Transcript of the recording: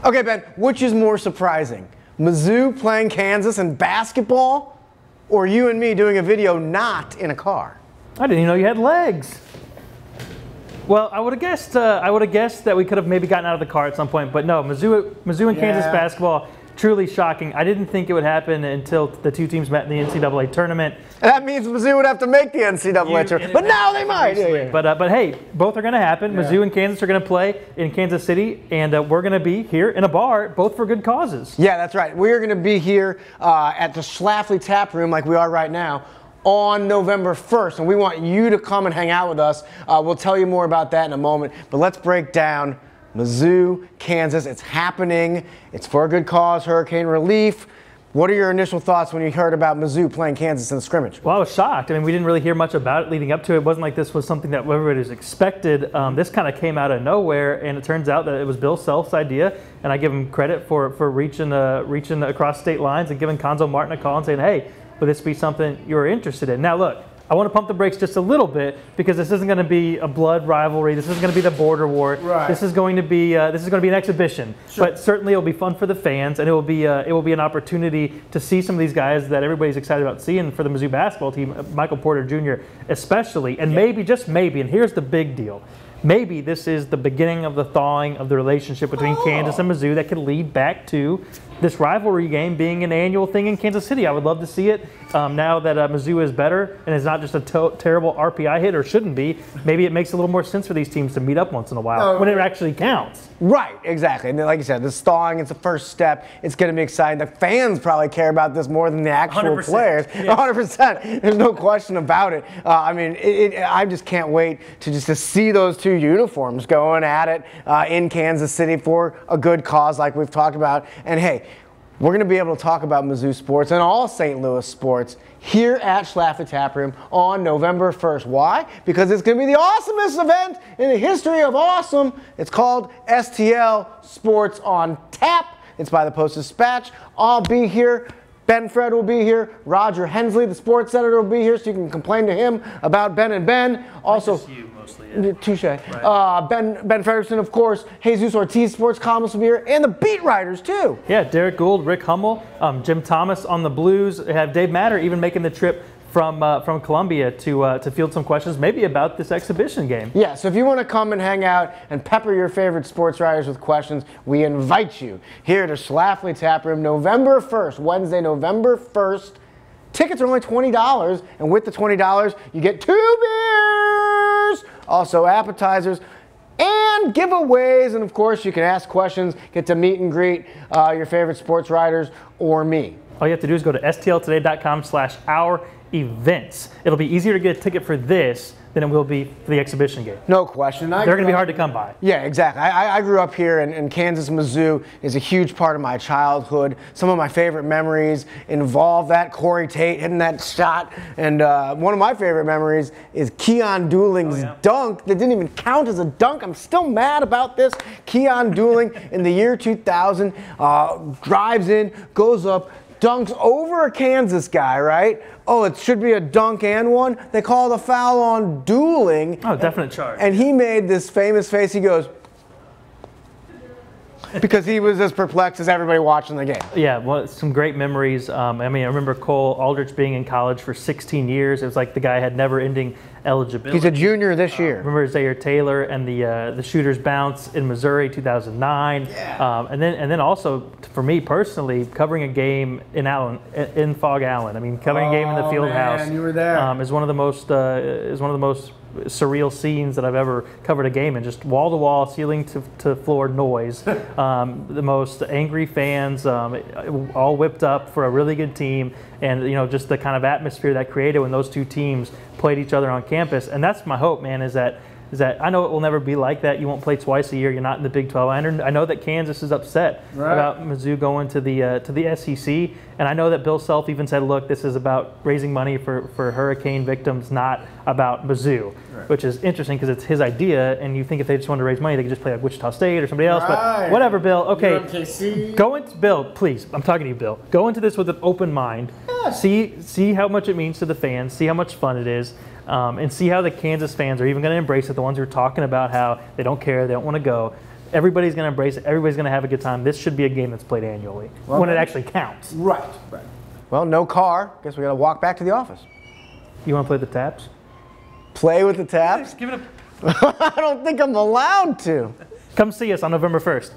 Okay, Ben, which is more surprising? Mizzou playing Kansas in basketball, or you and me doing a video not in a car? I didn't even know you had legs. Well, I would have guessed. That we could have maybe gotten out of the car at some point, but no. Mizzou and Kansas basketball, truly shocking. I didn't think it would happen until the two teams met in the NCAA tournament. That means Mizzou would have to make the NCAA tournament, but now they might. Yeah. But hey, both are going to happen. Yeah. Mizzou and Kansas are going to play in Kansas City, and we're going to be here in a bar, both for good causes. Yeah, that's right. We are going to be here at the Schlafly Tap Room, like we are right now, on November 1st, and we want you to come and hang out with us. We'll tell you more about that in a moment, but let's break down Mizzou, Kansas. It's happening. It's for a good cause, hurricane relief. What are your initial thoughts when you heard about Mizzou playing Kansas in the scrimmage? Well, I was shocked. I mean, we didn't really hear much about it leading up to it. It wasn't like this was something that everybody was expected. This kind of came out of nowhere, and it turns out that it was Bill Self's idea, and I give him credit for reaching across state lines and giving Conzo Martin a call and saying, hey, would this be something you're interested in? Now, look, I want to pump the brakes just a little bit because this isn't going to be a blood rivalry. This isn't going to be the border war. Right. This is going to be an exhibition. Sure. But certainly it'll be fun for the fans, and it will be an opportunity to see some of these guys that everybody's excited about seeing for the Mizzou basketball team, Michael Porter Jr. especially, and maybe, just maybe, and here's the big deal. Maybe this is the beginning of the thawing of the relationship between Kansas and Mizzou that could lead back to this rivalry game being an annual thing in Kansas City. I would love to see it now that Mizzou is better and is not just a terrible RPI hit, or shouldn't be. Maybe it makes a little more sense for these teams to meet up once in a while when it actually counts. Right, exactly. And like you said, this thawing, it's the first step. It's going to be exciting. The fans probably care about this more than the actual 100%. players. Yes. 100%. There's no question about it. I mean, I just can't wait to see those two uniforms going at it in Kansas City for a good cause like we've talked about. And hey, we're going to be able to talk about Mizzou sports and all St. Louis sports here at Schlafly Tap Room on November 1st. Why? Because it's going to be the awesomest event in the history of awesome. It's called STL Sports on Tap. It's by the Post-Dispatch. I'll be here. Ben Fred will be here. Roger Hensley, the sports editor, will be here, so you can complain to him about Ben and Ben. Also, you mostly. Touche. Right. Ben Frederickson, of course. Jesus Ortiz, sports columnists, will be here, and the beat writers too. Yeah, Derek Gould, Rick Hummel, Jim Thomas on the Blues. Have Dave Matter even making the trip from Columbia to field some questions, maybe about this exhibition game. Yeah, so if you want to come and hang out and pepper your favorite sports writers with questions, we invite you here to Schlafly Tap Room November 1st, Wednesday, November 1st. Tickets are only $20, and with the $20, you get 2 beers, also appetizers, and giveaways. And of course, you can ask questions, get to meet and greet your favorite sports writers or me. All you have to do is go to stltoday.com/our-events. It'll be easier to get a ticket for this than it will be for the exhibition game. No question. They're going to be hard to come by. Yeah, exactly. I grew up here, and Kansas. Mizzou is a huge part of my childhood. Some of my favorite memories involve that Corey Tate hitting that shot, and one of my favorite memories is Keon Dooling's dunk that didn't even count as a dunk. I'm still mad about this. Keon Dooling in the year 2000 drives in, goes up, dunks over a Kansas guy, right? Oh, it should be a dunk and one. They call the foul on Dooling. Oh, definite charge. And he made this famous face. He goes, because he was as perplexed as everybody watching the game. Yeah, well, some great memories. I mean, I remember Cole Aldrich being in college for 16 years. It was like the guy had never-ending eligibility. He's a junior this year. Remember Zaire Taylor and the shooter's bounce in Missouri, 2009. Yeah. And then also for me personally, covering a game in Fog Allen. I mean, covering a game in the field house. You were there. Is one of the most surreal scenes that I've ever covered a game in. Just wall to wall, ceiling to floor noise. The most angry fans, all whipped up for a really good team, and just the kind of atmosphere that created when those two teams played each other on campus. And that's my hope, man, is that I know it will never be like that. You won't play twice a year. You're not in the Big 12. I know that Kansas is upset about Mizzou going to the SEC, and I know that Bill Self even said, look, this is about raising money for hurricane victims, not about Mizzou, which is interesting because it's his idea, and you think if they just wanted to raise money, they could just play like Wichita State or somebody else, but whatever, Bill. Okay, Bill, please, I'm talking to you, Bill. Go into this with an open mind. See how much it means to the fans, see how much fun it is, and see how the Kansas fans are even going to embrace it, the ones who are talking about how they don't care, they don't want to go. Everybody's going to embrace it. Everybody's going to have a good time. This should be a game that's played annually when it actually counts. Right. Well, no car. Guess we got to walk back to the office. You want to play the taps? Play with the taps? Give it a I don't think I'm allowed to. Come see us on November 1st.